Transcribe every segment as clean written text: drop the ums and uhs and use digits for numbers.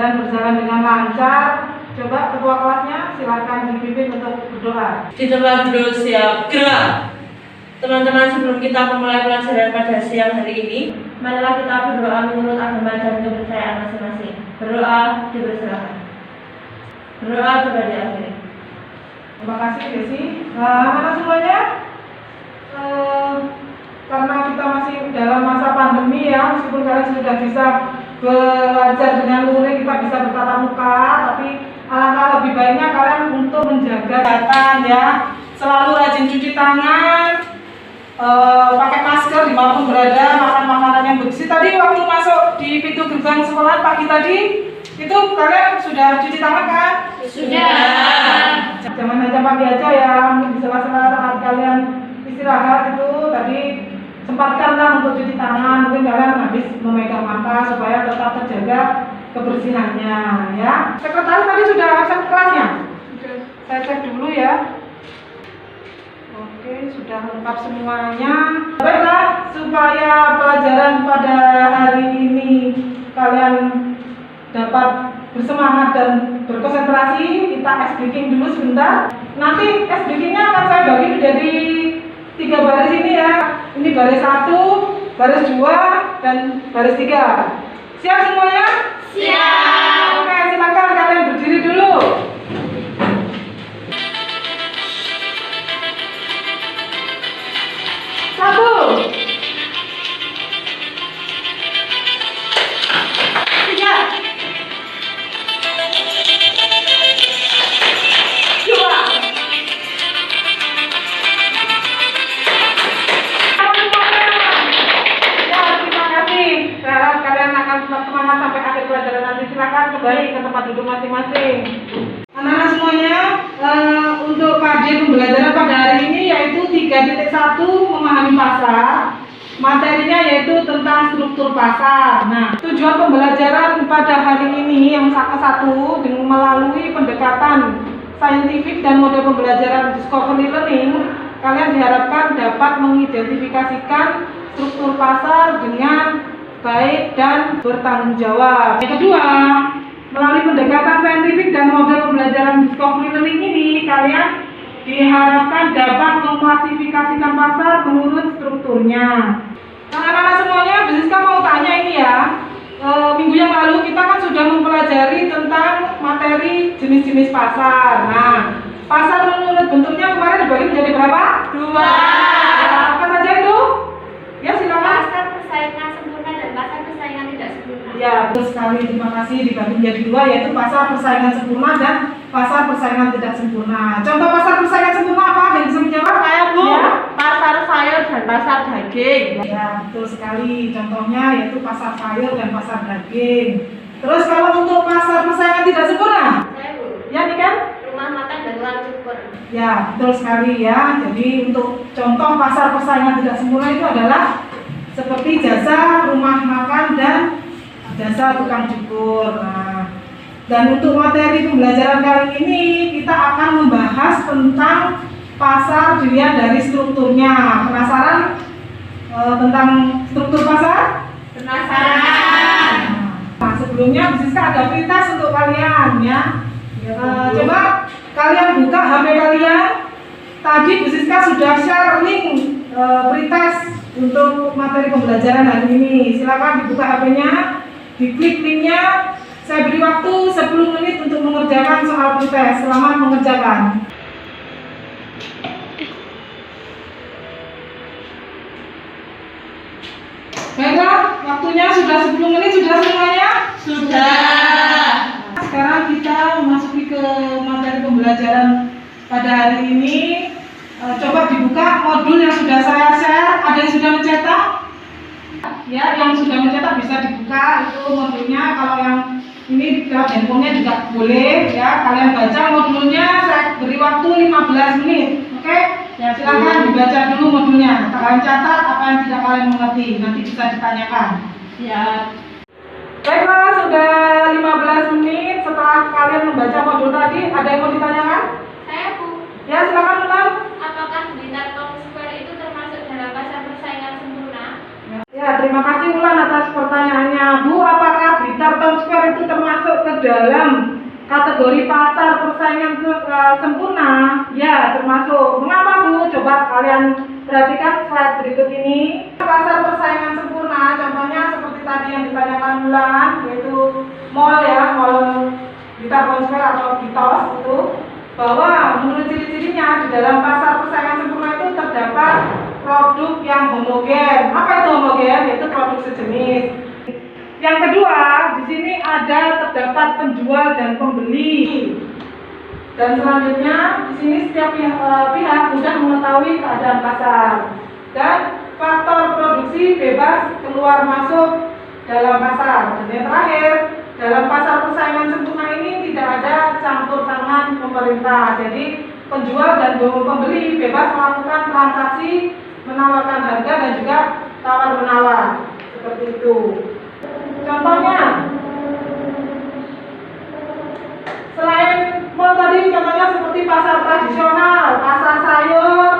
pembelajaran berjalan dengan lancar. Coba ketua kelasnya silakan dipimpin untuk berdoa. Di tempat duduk siap, gerak. Teman-teman, sebelum kita memulai pelajaran pada siang hari ini, marilah kita berdoa menurut agama dan kepercayaan masing-masing. Berdoa, dipersilakan. Berdoa coba diakhiri. Terima kasih Desi. Anak-anak semuanya, karena kita masih dalam masa pandemi ya, meskipun kalian sudah bisa belajar dengan luring, kita bisa bertatap muka, tapi alangkah lebih baiknya kalian untuk menjaga kesehatan ya, selalu rajin cuci tangan, pakai masker dimanapun berada, makan makanan yang bersih. Tadi waktu masuk di pintu gerbang sekolah pagi tadi, itu kalian sudah cuci tangan kan? Sudah. Jangan hanya pagi aja ya, di sela-sela saat kalian istirahat itu tadi sempatkanlah untuk cuci tangan. Mungkin kalian habis memegang mata supaya tetap terjaga kebersihannya ya. Sekretaris tadi sudah absen kelasnya? Saya cek dulu ya. Oke, sudah lengkap semuanya. Baiklah, supaya pelajaran pada hari ini kalian dapat bersemangat dan berkonsentrasi, kita ice breaking dulu sebentar. Nanti ice breakingnya akan saya bagi menjadi 3 baris ini ya. Ini baris 1, baris 2, dan baris 3. Siap semuanya? Siap. Oke, silakan kalian berdiri dulu. Satu, tiga, dua, terima kasih. Saya harap kalian akan tetap semangat sampai akhir pelajaran nanti. Silakan kembali ke tempat duduk masing-masing. Anak-anak semuanya, untuk kajian pembelajaran pada hari ini yaitu 3.1 memahami pasar. Materinya yaitu tentang struktur pasar. Nah, tujuan pembelajaran pada hari ini yang ke-1 dengan melalui pendekatan saintifik dan model pembelajaran discovery learning, kalian diharapkan dapat mengidentifikasikan struktur pasar dengan baik dan bertanggung jawab. Yang kedua, melalui pendekatan saintifik dan model pembelajaran discovery learning ini, kalian diharapkan dapat mengklasifikasikan pasar menurut strukturnya. Nah, anak-anak semuanya, Siska mau tanya ini ya. Minggu yang lalu kita kan sudah mempelajari tentang materi jenis-jenis pasar. Nah, pasar menurut bentuknya kemarin dibagi menjadi berapa? 2. Apa saja itu? Ya, silakan. Pasar persaingan sempurna dan pasar persaingan tidak sempurna. Ya, betul sekali. Terima kasih. Dibagi menjadi 2, yaitu pasar persaingan sempurna dan pasar persaingan tidak sempurna. Contoh pasar persaingan sempurna apa? Yang bisa menjawab? Saya Bu, Ya. pasar sayur dan pasar daging. Ya, betul sekali. Contohnya yaitu pasar sayur dan pasar daging. Terus kalau untuk pasar persaingan tidak sempurna? Saya Bu, Ya, nih kan? rumah makan dan ruang cukur. Ya, betul sekali ya. Jadi untuk contoh pasar persaingan tidak sempurna itu adalah seperti jasa rumah makan dan jasa tukang cukur. Nah, dan untuk materi pembelajaran kali ini kita akan membahas tentang pasar dilihat dari strukturnya. Penasaran tentang struktur pasar? Penasaran? Nah, sebelumnya Siska ada prioritas untuk kalian ya. Coba kalian buka HP kalian. Tadi Bu Siska sudah share link pretest untuk materi pembelajaran hari ini. Silakan dibuka HP-nya, diklik linknya. Saya beri waktu 10 menit untuk mengerjakan soal pretest. Selamat mengerjakan. Baiklah, waktunya sudah 10 menit. Sudah semuanya? Sudah. Sekarang kita memasuki ke materi pembelajaran pada hari ini. Coba dibuka modul yang sudah saya share. Ada yang sudah mencetak? Ya, yang sudah mencetak bisa dibuka itu modulnya. Kalau yang ini lewat handphonenya juga boleh ya. Kalian baca modulnya. Saya beri waktu 15 menit. Oke? Ya, silakan dibaca dulu modulnya. Kalian catat apa yang tidak kalian mengerti. Nanti bisa ditanyakan. Ya. Baiklah, sudah 15 menit setelah kalian membaca modul tadi. Ada yang mau ditanyakan? Saya Bu, Ya, silakan ulang. apakah Blitar Town Square itu termasuk dalam pasar persaingan sempurna? Ya, terima kasih Ulan atas pertanyaannya. Bu, apakah Blitar Town Square itu termasuk ke dalam kategori pasar persaingan sempurna? Ya, termasuk. Mengapa Bu? Coba kalian perhatikan slide berikut ini. Pasar persaingan sempurna, contohnya seperti tadi yang ditanyakan Bulan, yaitu mall ya, mall Gita Konsper atau Gitos itu, bahwa menurut ciri-cirinya di dalam pasar persaingan sempurna itu terdapat produk yang homogen. Apa itu homogen? Yaitu produk sejenis. Yang kedua, di sini terdapat penjual dan pembeli. Dan selanjutnya, di sini setiap pihak mudah mengetahui keadaan pasar. Dan faktor produksi bebas keluar masuk dalam pasar. Dan yang terakhir, dalam pasar persaingan sempurna ini tidak ada campur tangan pemerintah. Jadi penjual dan pembeli bebas melakukan transaksi, menawarkan harga dan juga tawar-menawar. Seperti itu. Contohnya, selain mall tadi, contohnya seperti pasar tradisional, pasar sayur,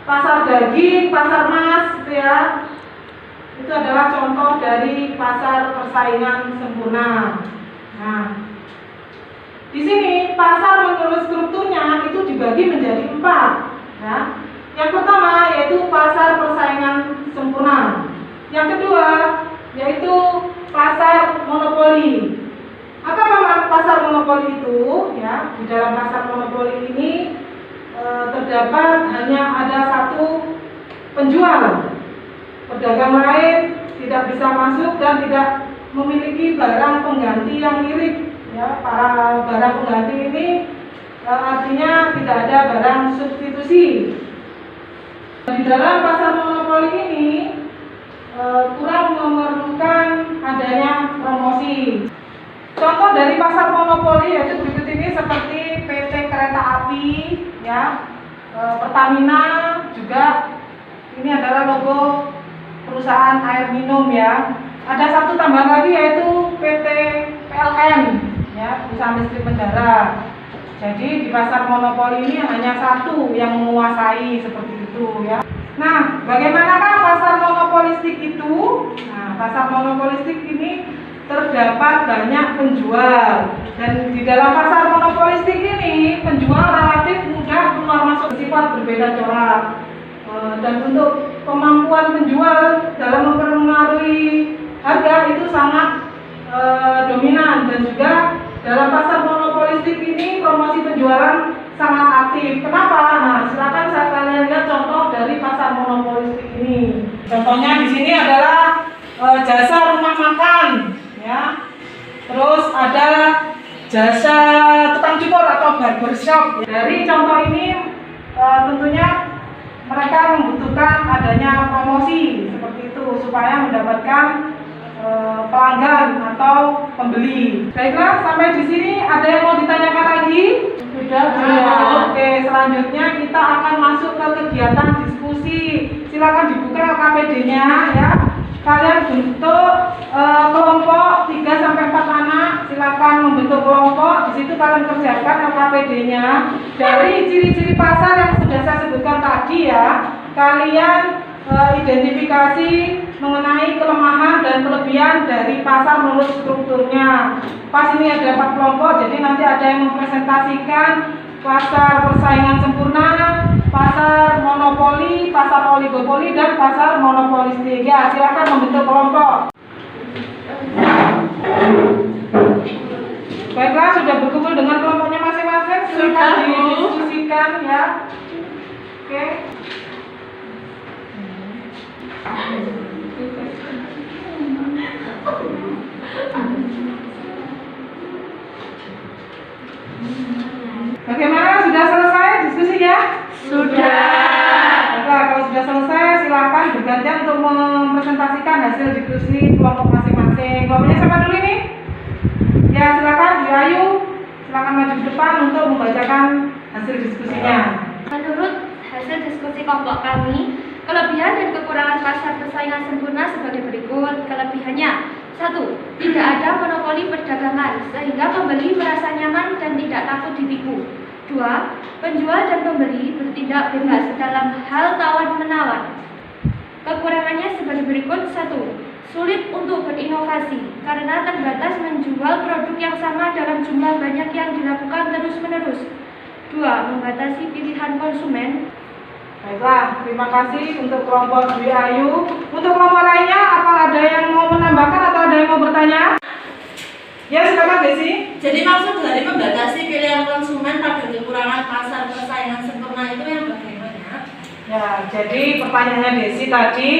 pasar daging, pasar mas, gitu ya. Itu adalah contoh dari pasar persaingan sempurna. Nah, di sini pasar menurut strukturnya itu dibagi menjadi 4. Ya. Yang pertama yaitu pasar persaingan sempurna. Yang kedua yaitu pasar monopoli. Apa pasar monopoli itu? Ya, di dalam pasar monopoli ini terdapat hanya ada satu penjual. Pedagang lain tidak bisa masuk dan tidak memiliki barang pengganti yang mirip. Ya, para barang pengganti ini artinya tidak ada barang substitusi. Di dalam pasar monopoli ini kurang memerlukan adanya promosi. Contoh dari pasar monopoli yaitu berikut ini seperti PT Kereta Api, ya, Pertamina juga. Ini adalah logo perusahaan air minum ya. Ada satu tambahan lagi yaitu PT PLN, ya, perusahaan listrik negara. Jadi di pasar monopoli ini hanya satu yang menguasai seperti itu ya. Nah, bagaimanakah pasar monopolistik itu? Nah, pasar monopolistik ini terdapat banyak penjual dan di dalam pasar monopolistik ini penjual relatif mudah keluar masuk bersifat berbeda corak. Dan untuk kemampuan penjual dalam mempengaruhi harga itu sangat dominan dan juga dalam pasar monopolistik ini promosi penjualan sangat aktif. Kenapa? Nah, silakan kalian lihat contoh dari pasar monopolistik ini. Contohnya di sini adalah jasa rumah makan, ya. Terus ada jasa tukang cukur atau barbershop. Dari contoh ini tentunya mereka membutuhkan adanya promosi seperti itu supaya mendapatkan pelanggan atau pembeli. Baiklah, sampai di sini ada yang mau ditanyakan lagi? Sudah. Oke, selanjutnya kita akan masuk ke kegiatan diskusi. Silakan dibuka LKPD-nya ya. Kalian bentuk kelompok 3 sampai 4 anak. Silakan membentuk kelompok. Di situ kalian kerjakan LKPD-nya. Dari ciri-ciri pasar yang sudah saya sebutkan tadi ya, kalian identifikasi mengenai kelemahan dan kelebihan dari pasar menurut strukturnya. Pas ini ada 4 kelompok, jadi nanti ada yang mempresentasikan pasar persaingan sempurna, pasar monopoli, pasar oligopoli, dan pasar monopolistik. Ya, silakan membentuk kelompok. Baiklah, sudah berkumpul dengan kelompoknya masing-masing. Silakan didiskusikan ya. Oke. Bagaimana? Sudah selesai diskusinya? Sudah. Nah, kalau sudah selesai, silakan bergantian untuk mempresentasikan hasil diskusi kelompok masing-masing. Kelompoknya siapa dulu ini? Ya, silakan Bu Ayu. Silakan maju ke depan untuk membacakan hasil diskusinya. Menurut hasil diskusi kelompok kami, kelebihan dan kekurangan pasar persaingan sempurna sebagai berikut. Kelebihannya: 1. Tidak ada monopoli perdagangan sehingga pembeli merasa nyaman dan tidak takut ditipu. 2. Penjual dan pembeli bertindak bebas dalam hal tawar-menawar. Kekurangannya sebagai berikut. 1. Sulit untuk berinovasi karena terbatas menjual produk yang sama dalam jumlah banyak yang dilakukan terus-menerus. 2. Membatasi pilihan konsumen. Baiklah, terima kasih untuk kelompok Dwi Ayu. Untuk kelompok lainnya, apa ada yang mau menambahkan atau ada yang mau bertanya? Ya, silakan Desi. Jadi maksud dari membatasi pilihan konsumen pada kekurangan pasar persaingan sempurna itu yang bagaimana? Ya, jadi pertanyaannya Desi tadi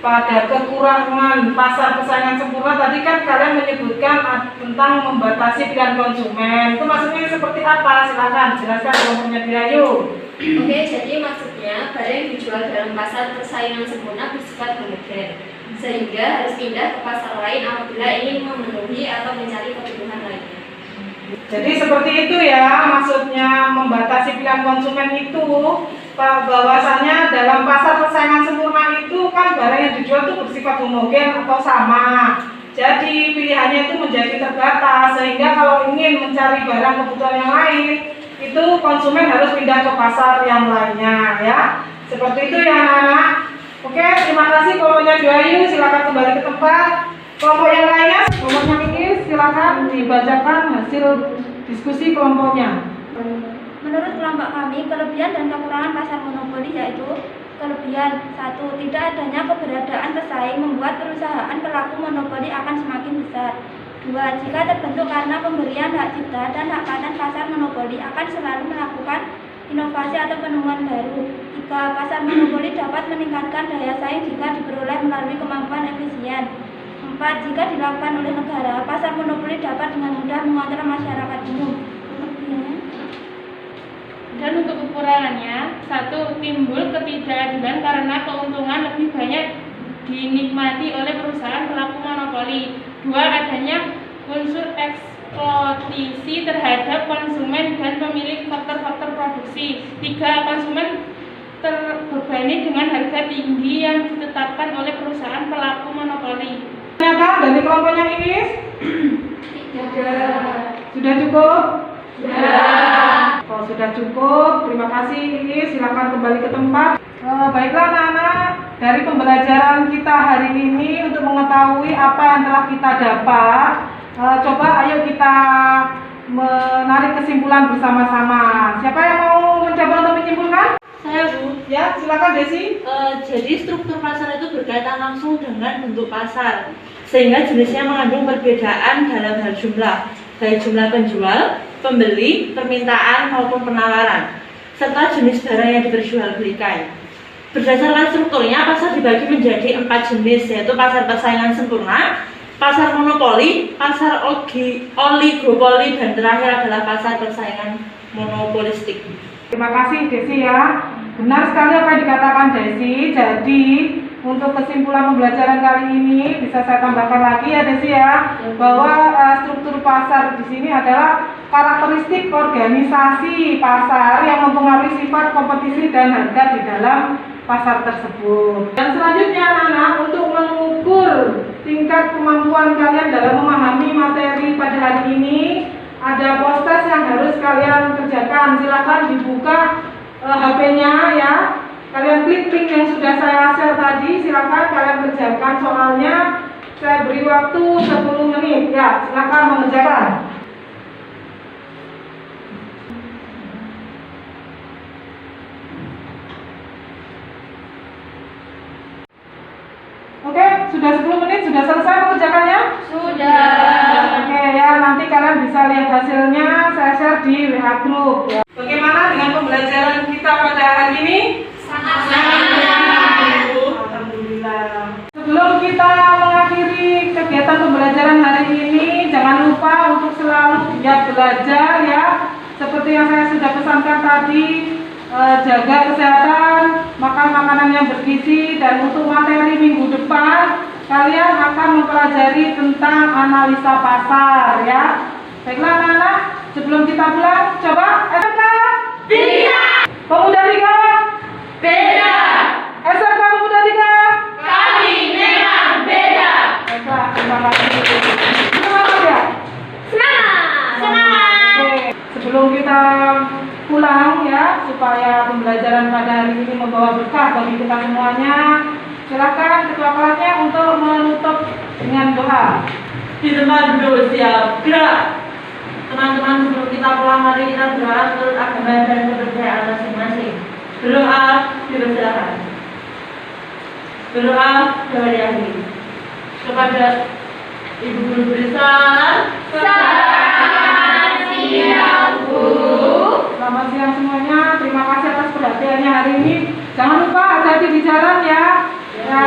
pada kekurangan pasar persaingan sempurna tadi kan kalian menyebutkan tentang membatasi pilihan konsumen. Itu maksudnya seperti apa? Silakan jelaskan kelompoknya Dwi Ayu. Oke, jadi maksudnya barang yang dijual dalam pasar persaingan sempurna bersifat homogen, sehingga harus pindah ke pasar lain apabila ingin memenuhi atau mencari kebutuhan lainnya. Jadi seperti itu ya maksudnya membatasi pilihan konsumen itu, bahwasannya dalam pasar persaingan sempurna itu kan barang yang dijual itu bersifat homogen atau sama. Jadi pilihannya itu menjadi terbatas sehingga kalau ingin mencari barang kebutuhan yang lain itu konsumen harus pindah ke pasar yang lainnya ya. Seperti itu ya anak-anak. Oke, terima kasih kelompoknya Dwi Ayu, silakan kembali ke tempat. Kelompok yang lainnya, kelompoknya Mikis, silakan dibacakan hasil diskusi kelompoknya. Menurut kelompok kami, kelebihan dan kekurangan pasar monopoli yaitu kelebihan 1. Tidak adanya keberadaan pesaing membuat perusahaan pelaku monopoli akan semakin besar. 2. Jika terbentuk karena pemberian hak cipta dan hak paten, pasar monopoli akan selalu melakukan inovasi atau penemuan baru. 3. Pasar monopoli dapat meningkatkan daya saing jika diperoleh melalui kemampuan efisien. 4. Jika dilakukan oleh negara, pasar monopoli dapat dengan mudah mengontrol masyarakat umum. Dan untuk kekurangannya, 1. Timbul ketidakadilan karena keuntungan lebih banyak dinikmati oleh perusahaan pelaku monopoli. 2. Adanya unsur eksploitasi terhadap konsumen dan pemilik faktor-faktor produksi. 3. Konsumen terbebani dengan harga tinggi yang ditetapkan oleh perusahaan pelaku monopoli. Ternyata dari kelompoknya ini sudah cukup? Kalau sudah cukup, terima kasih. Silakan kembali ke tempat. Baiklah anak-anak, dari pembelajaran kita hari ini untuk mengetahui apa yang telah kita dapat, coba ayo kita menarik kesimpulan bersama-sama. Siapa yang mau mencoba untuk menyimpulkan? Saya Bu. Ya, silakan Desi. Jadi struktur pasar itu berkaitan langsung dengan bentuk pasar, sehingga jenisnya mengandung perbedaan dalam hal jumlah, baik jumlah penjual, pembeli, permintaan maupun penawaran, serta jenis barang yang diperjualbelikan. Berdasarkan strukturnya, pasar dibagi menjadi 4 jenis, yaitu pasar persaingan sempurna, pasar monopoli, pasar oligopoli, dan terakhir adalah pasar persaingan monopolistik. Terima kasih Desi ya. Benar sekali apa yang dikatakan Desi. Jadi untuk kesimpulan pembelajaran kali ini bisa saya tambahkan lagi ya Desi ya, bahwa struktur pasar di sini adalah karakteristik organisasi pasar yang mempengaruhi sifat kompetisi dan harga di dalam pasar tersebut. Dan selanjutnya anak-anak, untuk mengukur tingkat kemampuan kalian dalam memahami materi pada hari ini, ada post-test yang harus kalian kerjakan. Silakan dibuka HP-nya ya. Kalian klik link yang sudah saya share tadi. Silakan kalian kerjakan soalnya. Saya beri waktu 10 menit ya. Silakan mengerjakan. Oke, sudah 10 menit, sudah selesai mengerjakannya? Sudah. Oke ya, nanti kalian bisa lihat hasilnya, saya share di WA group ya. Bagaimana dengan pembelajaran kita pada hari ini? Sangat Alhamdulillah. Sebelum kita mengakhiri kegiatan pembelajaran hari ini, jangan lupa untuk selalu giat belajar ya. Seperti yang saya sudah pesankan tadi, jaga kesehatan, makan makanan yang bergizi, dan untuk materi minggu depan kalian akan mempelajari tentang analisa pasar ya. Baiklah anak-anak, sebelum kita pulang, coba SMK Bisa. Pemuda Liga Beda. SMK Pemuda Liga. Kami memang beda. Baiklah, terima kasih. Semangat ya. Semangat. Oke, sebelum kita pulang ya, supaya pembelajaran pada hari ini membawa berkah bagi kita semuanya, Silakan ketua kelasnya untuk menutup dengan doa. Di tempat duduk siap, gerak. Teman-teman, sebelum kita pulang, mari kita berdoa menurut agama dan kepercayaan masing-masing. Berdoa, dipersilakan. Berdoa, dapat diakhiri. Kepada Ibu Guru Besar, Selamat siang, Bu. Selamat siang semuanya. Terima kasih atas perhatiannya hari ini. Jangan lupa hati-hati di jalan ya. Ya,